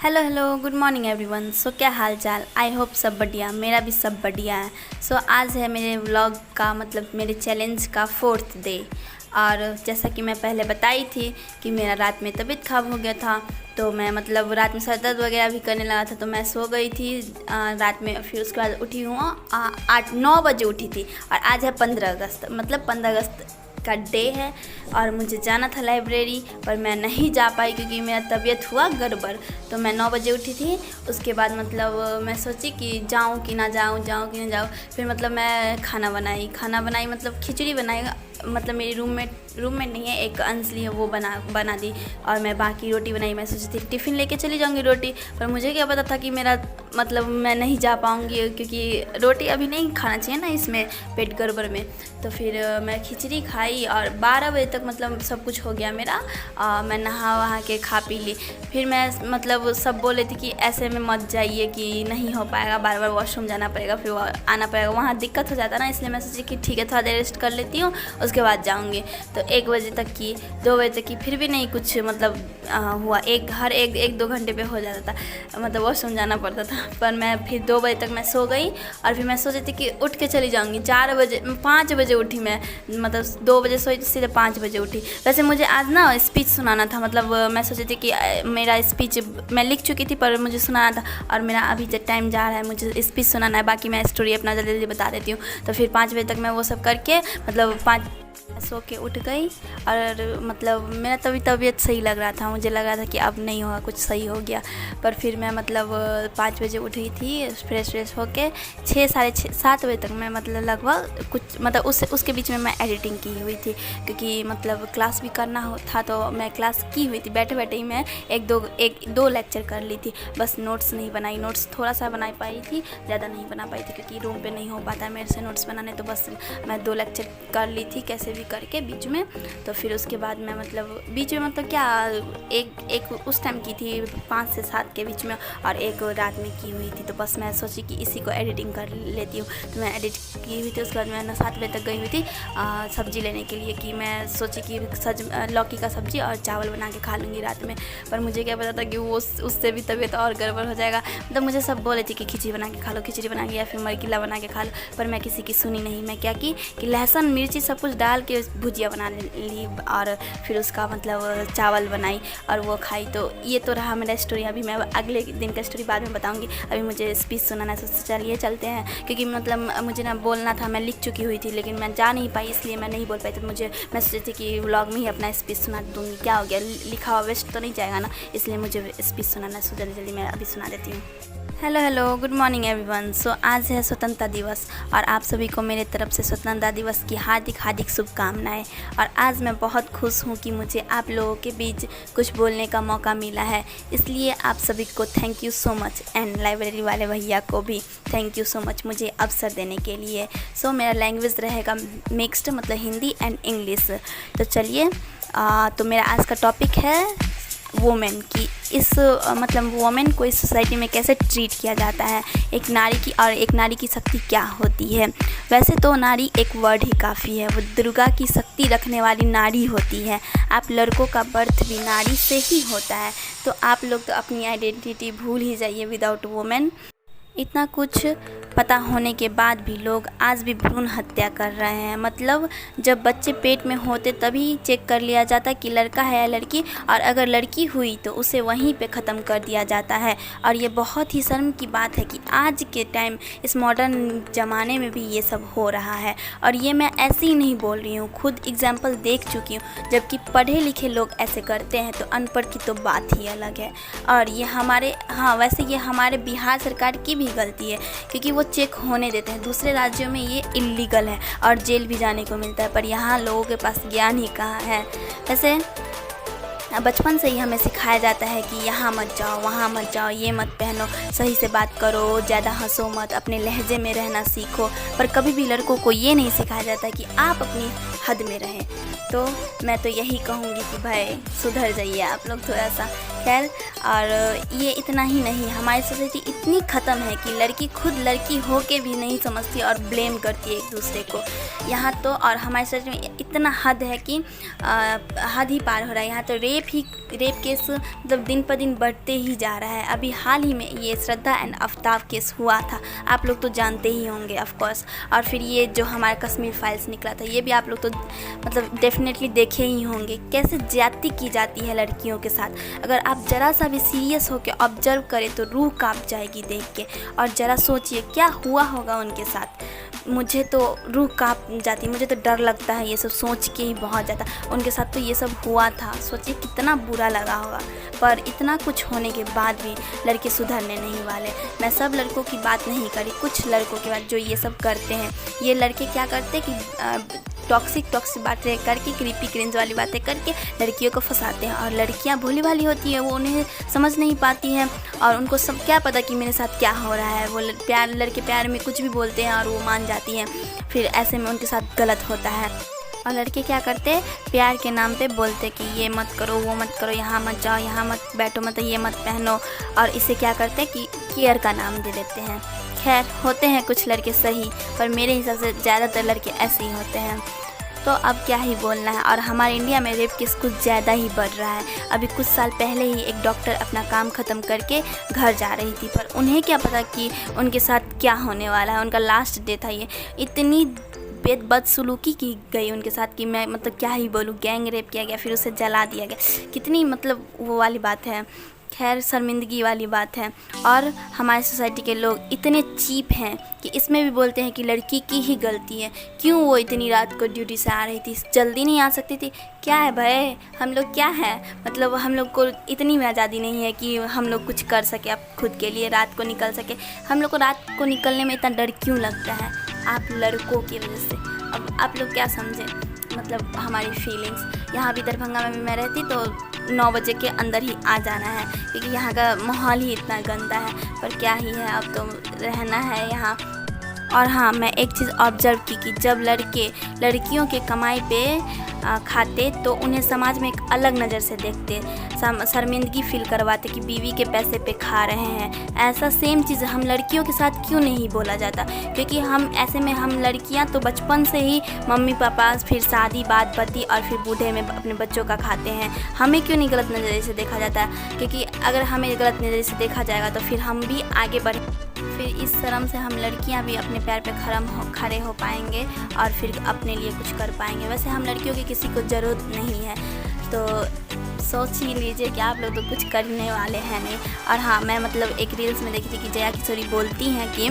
Hello hello good morning everyone. So क्या हाल चाल, आई होप सब बढ़िया, मेरा भी सब बढ़िया है। सो आज है मेरे व्लॉग का मतलब मेरे चैलेंज का 4th डे। और जैसा कि मैं पहले बताई थी कि मेरा रात में तबीयत ख़राब हो गया था, तो मैं मतलब रात में सर दर्द वगैरह भी करने लगा था, तो मैं सो गई थी रात में। फिर उसके बाद उठी हूँ 8-9 बजे उठी थी। और आज है 15 अगस्त, मतलब 15 अगस्त का डे है और मुझे जाना था लाइब्रेरी, पर मैं नहीं जा पाई क्योंकि मेरा तबीयत हुआ गड़बड़। तो मैं 9 बजे उठी थी। उसके बाद मतलब मैं सोची कि जाऊँ कि ना जाऊँ, जाऊँ कि ना जाऊँ। फिर मतलब मैं खाना बनाई मतलब खिचड़ी बनाई। मतलब मेरी रूममेट नहीं है, एक अंजलि है, वो बना दी। और मैं बाकी रोटी बनाई। मैं सोची थी टिफ़िन लेके चली जाऊँगी रोटी, पर मुझे क्या पता था कि मेरा मतलब मैं नहीं जा पाऊँगी क्योंकि रोटी अभी नहीं खाना चाहिए ना इसमें, पेट गड़बड़ में। तो फिर मैं खिचड़ी खाई और 12 बजे तक मतलब सब कुछ हो गया मेरा। मैं नहा वहा के खा पी ली। फिर मैं मतलब सब बोले थे कि ऐसे में मत जाइए कि नहीं हो पाएगा, बार बार वॉशरूम जाना पड़ेगा, फिर आना पड़ेगा, वहाँ दिक्कत हो जाता ना। इसलिए मैं सोची कि ठीक है थोड़ा देर रेस्ट कर लेती हूँ, उसके बाद जाऊँगी। तो 1 बजे तक की, 2 बजे तक की, फिर भी नहीं कुछ मतलब हुआ। हर एक 2 घंटे पे हो जाता था, मतलब वॉशरूम जाना पड़ता था। पर मैं फिर 2 बजे तक मैं सो गई। और फिर मैं सोची थी कि उठ के चली जाऊँगी 5 बजे उठी मैं, मतलब 2 बजे सोई सीधे 5 बजे उठी। वैसे मुझे आज ना स्पीच सुनाना था, मतलब मैं सोची थी कि मेरा स्पीच मैं लिख चुकी थी पर मुझे सुनाना था। और मेरा अभी जब टाइम जा रहा है, मुझे स्पीच सुनाना है, बाकी मैं स्टोरी अपना जल्दी जल्दी बता देती हूँ। तो फिर 5 बजे तक मैं वो सब करके मतलब 5 सो के उठ गई। और मतलब मेरा तबीयत सही लग रहा था, मुझे लग रहा था कि अब नहीं होगा, कुछ सही हो गया। पर फिर मैं मतलब 5 बजे उठी थी, फ्रेश होके 6 साढ़े 6 7 बजे तक मैं मतलब लगभग कुछ मतलब उसके बीच में मैं एडिटिंग की हुई थी, क्योंकि मतलब क्लास भी करना था। तो मैं क्लास की हुई थी, बैठे बैठे ही मैं एक दो लेक्चर कर ली थी। बस नोट्स नहीं बनाई, नोट्स थोड़ा सा बना पाई थी, ज़्यादा नहीं बना पाई थी क्योंकि रूम पे नहीं हो पाता है मेरे से नोट्स बनाने। तो बस मैं 2 लेक्चर कर ली थी कैसे भी करके बीच में। तो फिर उसके बाद मैं मतलब बीच में मतलब क्या एक उस टाइम की थी 5 से 7 के बीच में, और एक रात में की हुई थी। तो बस मैं सोची कि इसी को एडिटिंग कर लेती हूँ, तो मैं एडिट की हुई थी। उसके बाद मैं 7 बजे तक गई हुई थी सब्ज़ी लेने के लिए, कि मैं सोची कि लौकी का सब्ज़ी और चावल बना के खा लूँगी रात में। पर मुझे क्या पता था कि वो उससे भी तबीयत और गड़बड़ हो जाएगा। मतलब मुझे सब बोले थे कि खिचड़ी बना के खा लो, खिचड़ी बना के, या फिर मरगिला बना के खा लो, पर मैं किसी की सुनी नहीं। मैं क्या की कि लहसुन मिर्ची सब कुछ डाल के भुजिया बना ली और फिर उसका मतलब चावल बनाई और वो खाई। तो ये तो रहा मेरा स्टोरी। अभी मैं अगले दिन का स्टोरी बाद में बताऊंगी। अभी मुझे स्पीच सुनाना है, तो चलिए चलते हैं, क्योंकि मतलब मुझे ना बोलना था, मैं लिख चुकी हुई थी लेकिन मैं जा नहीं पाई, इसलिए मैं नहीं बोल पाई। तो मैं सोची थी कि व्लॉग में ही अपना स्पीच सुना दूँगी, क्या हो गया, लिखा हुआ वेस्ट तो नहीं जाएगा ना, इसलिए मुझे स्पीच सुनाना है। सो जल्दी जल्दी मैं अभी सुना देती हूँ। Hello hello good morning everyone. So आज है स्वतंत्रता दिवस और आप सभी को मेरे तरफ से स्वतंत्रता दिवस की हार्दिक हार्दिक शुभकामनाएं। और आज मैं बहुत खुश हूँ कि मुझे आप लोगों के बीच कुछ बोलने का मौका मिला है, इसलिए आप सभी को thank you so much, and library वाले भैया को भी थैंक यू सो मच मुझे अवसर देने के लिए। सो मेरा लैंग्वेज रहेगा मिक्स्ड, मतलब हिंदी एंड इंग्लिश। तो चलिए, तो मेरा आज का टॉपिक है वुमेन की, इस मतलब वुमेन को इस सोसाइटी में कैसे ट्रीट किया जाता है, एक नारी की, और एक नारी की शक्ति क्या होती है। वैसे तो नारी एक वर्ड ही काफ़ी है, वो दुर्गा की शक्ति रखने वाली नारी होती है। आप लड़कों का बर्थ भी नारी से ही होता है, तो आप लोग तो अपनी आइडेंटिटी भूल ही जाइए विदाउट वुमेन। इतना कुछ पता होने के बाद भी लोग आज भी भ्रूण हत्या कर रहे हैं। मतलब जब बच्चे पेट में होते तभी चेक कर लिया जाता कि लड़का है या लड़की, और अगर लड़की हुई तो उसे वहीं पे ख़त्म कर दिया जाता है। और ये बहुत ही शर्म की बात है कि आज के टाइम इस मॉडर्न ज़माने में भी ये सब हो रहा है। और ये मैं ऐसे ही नहीं बोल रही हूँ, खुद एग्जाम्पल देख चुकी हूँ। जबकि पढ़े लिखे लोग ऐसे करते हैं तो अनपढ़ की तो बात ही अलग है। और ये वैसे ये हमारे बिहार सरकार की भी गलती है, क्योंकि वो चेक होने देते हैं। दूसरे राज्यों में ये इल्लीगल है और जेल भी जाने को मिलता है, पर यहाँ लोगों के पास ज्ञान ही कहाँ है। वैसे बचपन से ही हमें सिखाया जाता है कि यहाँ मत जाओ, वहाँ मत जाओ, ये मत पहनो, सही से बात करो, ज़्यादा हंसो मत, अपने लहजे में रहना सीखो। पर कभी भी लड़कों को ये नहीं सिखाया जाता कि आप अपनी हद में रहें। तो मैं तो यही कहूँगी कि भाई सुधर जाइए आप लोग थोड़ा सा, खैर, और ये इतना ही नहीं, हमारी सोसाइटी इतनी ख़त्म है कि लड़की खुद लड़की हो के भी नहीं समझती और ब्लेम करती है एक दूसरे को। यहाँ तो और हमारी सोसाइटी में इतना हद है कि हद ही पार हो रहा है। यहाँ तो रेप केस मतलब दिन पर दिन बढ़ते ही जा रहा है। अभी हाल ही में ये श्रद्धा एंड आफ्ताब केस हुआ था, आप लोग तो जानते ही होंगे ऑफ कोर्स। और फिर ये जो हमारा कश्मीर फाइल्स निकला था, ये भी आप लोग तो मतलब डेफिनेटली देखे ही होंगे। कैसे ज्यादती की जाती है लड़कियों के साथ। अगर आप ज़रा सा भी सीरियस होकर ऑब्जर्व करें तो रूह कांप जाएगी देख के। और ज़रा सोचिए क्या हुआ होगा उनके साथ। मुझे तो रूह कांप जाती, मुझे तो डर लगता है ये सब सोच के ही बहुत ज़्यादा। उनके साथ तो ये सब हुआ था, सोचिए कितना बुरा लगा होगा। पर इतना कुछ होने के बाद भी लड़के सुधरने नहीं वाले। मैं सब लड़कों की बात नहीं करी, कुछ लड़कों की बात जो ये सब करते हैं। ये लड़के क्या करते हैं कि टॉक्सिक बातें करके, क्रीपी क्रिंज वाली बातें करके लड़कियों को फंसाते हैं। और लड़कियां भोली भाली होती है, वो उन्हें समझ नहीं पाती हैं और उनको सब क्या पता कि मेरे साथ क्या हो रहा है। वो लड़के प्यार में कुछ भी बोलते हैं और वो मान जाती हैं। फिर ऐसे में उनके साथ गलत होता है। और लड़के क्या करते हैं, प्यार के नाम पे बोलते कि ये मत करो, वो मत करो, यहाँ मत जाओ, यहाँ मत बैठो, मत ये मत पहनो। और इसे क्या करते हैं कि केयर का नाम दे देते हैं। खैर, होते हैं कुछ लड़के सही, पर मेरे हिसाब से ज़्यादातर लड़के ऐसे ही होते हैं। तो अब क्या ही बोलना है। और हमारे इंडिया में रेप केस कुछ ज़्यादा ही बढ़ रहा है। अभी कुछ साल पहले ही एक डॉक्टर अपना काम ख़त्म करके घर जा रही थी, पर उन्हें क्या पता कि उनके साथ क्या होने वाला है। उनका लास्ट डे था ये। इतनी बदसलूकी की गई उनके साथ कि मैं मतलब क्या ही बोलूँ। गैंग रेप किया गया, फिर उसे जला दिया गया। कितनी मतलब वो वाली बात है। खैर, शर्मिंदगी वाली बात है। और हमारी सोसाइटी के लोग इतने चीप हैं कि इसमें भी बोलते हैं कि लड़की की ही गलती है। क्यों वो इतनी रात को ड्यूटी से आ रही थी, जल्दी नहीं आ सकती थी? क्या है भाई, हम लोग क्या है, मतलब हम लोग को इतनी आज़ादी नहीं है कि हम लोग कुछ कर सके अब खुद के लिए, रात को निकल सके। हम लोग को रात को निकलने में इतना डर क्यों लगता है? आप लड़कों की वजह से। अब आप लोग क्या समझें मतलब हमारी फीलिंग्स। यहाँ भी दरभंगा में मैं रहती तो 9 बजे के अंदर ही आ जाना है, क्योंकि यहाँ का माहौल ही इतना गंदा है। पर क्या ही है, अब तो रहना है यहाँ। और हाँ, मैं एक चीज़ ऑब्जर्व की कि जब लड़के लड़कियों के कमाई पे खाते तो उन्हें समाज में एक अलग नज़र से देखते, शर्मिंदगी फील करवाते कि बीवी के पैसे पे खा रहे हैं। ऐसा सेम चीज़ हम लड़कियों के साथ क्यों नहीं बोला जाता? क्योंकि हम ऐसे में हम लड़कियां तो बचपन से ही मम्मी पापा, फिर शादी, बाद पति और फिर बूढ़े में अपने बच्चों का खाते हैं। हमें क्यों नहीं गलत नज़रिए से देखा जाता है? क्योंकि अगर हमें गलत नज़रिए से देखा जाएगा तो फिर हम भी आगे बढ़े। फिर इस शर्म से हम लड़कियां भी अपने पैर पे खड़े हो पाएंगे और फिर अपने लिए कुछ कर पाएंगे। वैसे हम लड़कियों की किसी को ज़रूरत नहीं है, तो सोच ही लीजिए कि आप लोग तो कुछ करने वाले हैं नहीं। और हाँ, मैं मतलब एक रील्स में देखी थी कि जया किशोरी बोलती हैं कि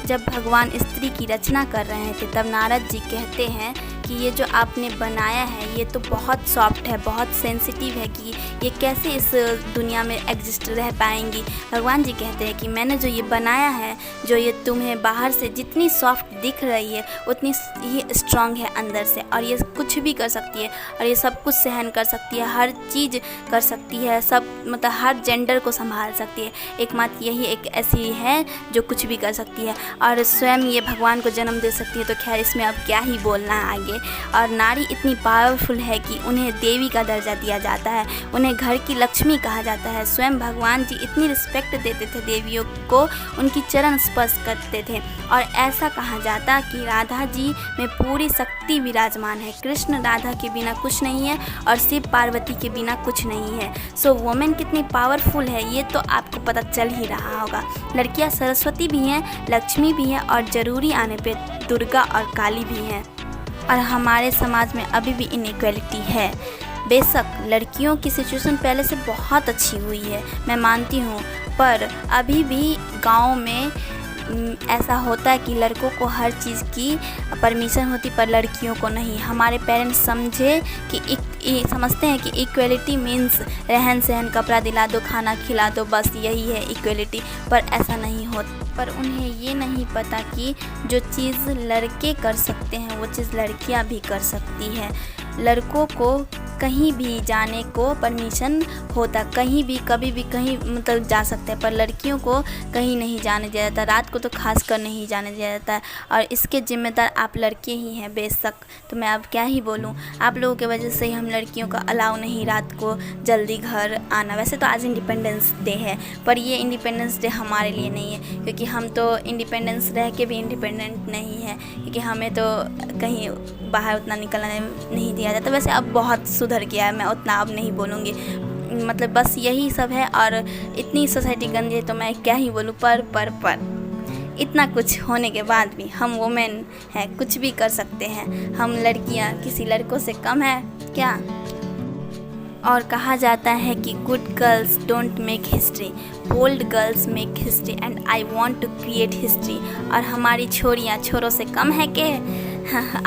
जब भगवान स्त्री की रचना कर रहे थे तब नारद जी कहते हैं कि ये जो आपने बनाया है ये तो बहुत सॉफ्ट है, बहुत सेंसिटिव है कि ये कैसे इस दुनिया में एग्जिस्ट रह पाएंगी। भगवान जी कहते हैं कि मैंने जो ये बनाया है, जो ये तुम्हें बाहर से जितनी सॉफ्ट दिख रही है उतनी ही स्ट्रांग है अंदर से, और ये कुछ भी कर सकती है और ये सब कुछ सहन कर सकती है, हर चीज़ कर सकती है, सब मतलब हर जेंडर को संभाल सकती है। एकमात्र यही एक ऐसी है जो कुछ भी कर सकती है और स्वयं ये भगवान को जन्म दे सकती है। तो खैर, इसमें अब क्या ही बोलना है आगे। और नारी इतनी पावरफुल है कि उन्हें देवी का दर्जा दिया जाता है, उन्हें घर की लक्ष्मी कहा जाता है। स्वयं भगवान जी इतनी रिस्पेक्ट देते थे देवियों को, उनकी चरण स्पर्श करते थे। और ऐसा कहा जाता कि राधा जी में पूरी शक्ति विराजमान है। कृष्ण राधा के बिना कुछ नहीं है और शिव पार्वती के बिना कुछ नहीं है। सो वुमेन कितनी पावरफुल है ये तो आपको पता चल ही रहा होगा। लड़कियां सरस्वती भी हैं, लक्ष्मी भी हैं और ज़रूरी आने पे दुर्गा और काली भी हैं। और हमारे समाज में अभी भी इनइक्वालिटी है। बेशक लड़कियों की सिचुएशन पहले से बहुत अच्छी हुई है, मैं मानती हूँ, पर अभी भी गाँव में ऐसा होता है कि लड़कों को हर चीज़ की परमिशन होती पर लड़कियों को नहीं। हमारे पेरेंट्स समझते हैं कि इक्वलिटी मीन्स रहन सहन, कपड़ा दिला दो, खाना खिला दो, बस यही है इक्वलिटी। पर ऐसा नहीं होता। पर उन्हें ये नहीं पता कि जो चीज़ लड़के कर सकते हैं वो चीज़ लड़कियां भी कर सकती हैं। लड़कों को कहीं भी जाने को परमिशन होता, कहीं भी कभी भी कहीं मतलब जा सकते हैं, पर लड़कियों को कहीं नहीं जाने दिया जाता, रात को तो खास कर नहीं जाने दिया जाता है। और इसके जिम्मेदार आप लड़के ही हैं बेशक, तो मैं अब क्या ही बोलूँ, आप लोगों की वजह से ही हम लड़कियों का अलाउ नहीं रात को जल्दी घर आना। वैसे तो आज इंडिपेंडेंस डे है, पर ये इंडिपेंडेंस डे हमारे लिए नहीं है, क्योंकि हम तो इंडिपेंडेंस रह के भी इंडिपेंडेंट नहीं है, क्योंकि हमें तो कहीं बाहर उतना निकलना नहीं दिया जाता। वैसे अब बहुत सुधर गया है, मैं उतना अब नहीं बोलूँगी, मतलब बस यही सब है। और इतनी सोसाइटी गंदी है तो मैं क्या ही बोलूँ, पर इतना कुछ होने के बाद भी हम वुमेन हैं, कुछ भी कर सकते हैं। हम लड़कियां किसी लड़कों से कम है क्या? और कहा जाता है कि good girls don't make history, bold girls make history and I want to create history. और हमारी छोरियां छोरों से कम है के?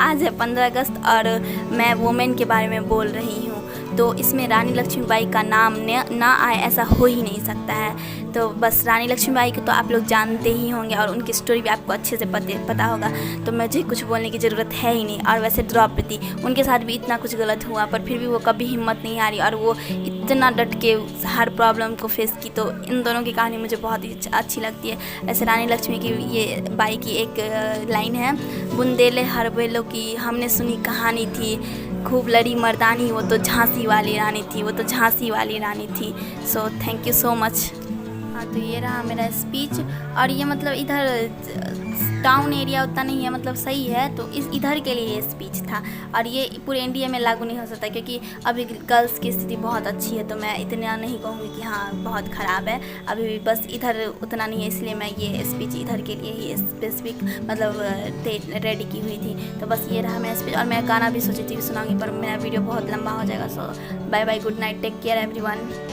आज है 15 अगस्त और मैं वुमेन के बारे में बोल रही हूँ, तो इसमें रानी लक्ष्मीबाई का नाम ना आए ऐसा हो ही नहीं सकता है। तो बस रानी लक्ष्मीबाई को तो आप लोग जानते ही होंगे और उनकी स्टोरी भी आपको अच्छे से पता होगा, तो मुझे कुछ बोलने की ज़रूरत है ही नहीं। और वैसे द्रौपदी, उनके साथ भी इतना कुछ गलत हुआ, पर फिर भी वो कभी हिम्मत नहीं हारी और वो इतना डट के हर प्रॉब्लम को फेस की। तो इन दोनों की कहानी मुझे बहुत ही अच्छी लगती है। ऐसे रानी लक्ष्मी की ये बाई की एक लाइन है, बुंदेले हर बेलों की हमने सुनी कहानी थी, खूब लड़ी मर्दानी वो तो झांसी वाली रानी थी, वो तो झांसी वाली रानी थी। So thank you so much. हाँ, तो ये रहा मेरा स्पीच। और ये मतलब इधर टाउन एरिया उतना नहीं है, मतलब सही है, तो इधर के लिए ये स्पीच था। और ये पूरे इंडिया में लागू नहीं हो सकता, क्योंकि अभी गर्ल्स की स्थिति बहुत अच्छी है, तो मैं इतना नहीं कहूँगी कि हाँ बहुत ख़राब है, अभी भी बस इधर उतना नहीं है, इसलिए मैं ये स्पीच इधर के लिए ही स्पेसिफिक मतलब रेडी की हुई थी। तो बस ये रहा मेरा स्पीच। और मैं गाना भी सोची थी सुनाऊँगी, पर मेरा वीडियो बहुत लंबा हो जाएगा। So bye bye, good night, take care everyone.